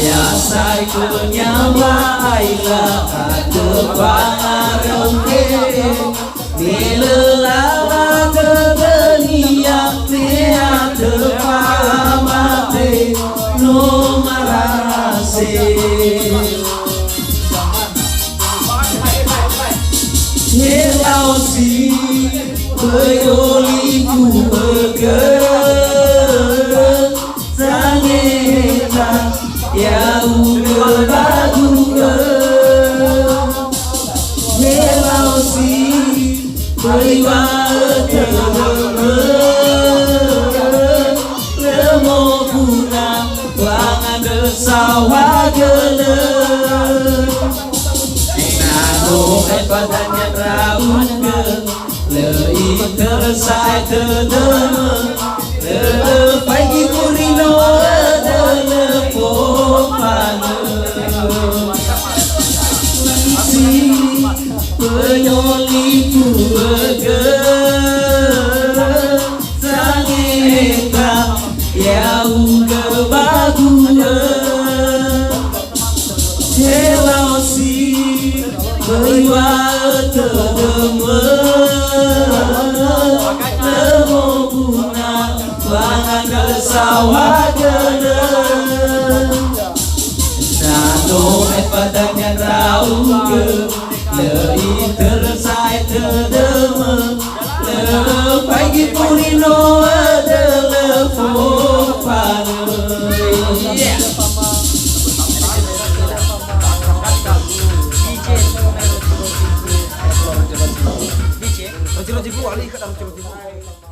ya sai kunyawa aila kepangarong ke Nilela terdunia tia terpamate no marase Helau si Bayoli ku bergerak Zangeta ya uga baguga Helau si Baywa tergerak Lemo punang Wangan desawa gelap Nano badannya raun Lei tersai terdeme Pagi purino adele popane Isi penyoliku bergerak Sangeta yang kebaguna Helau si Baywa terdemer Lemo bunga Wangan kesawah gener Nano padanya rauge Lei tersai terdemer Pagi purino adele popane Ciro-ciro wali ke dalam ciro-ciro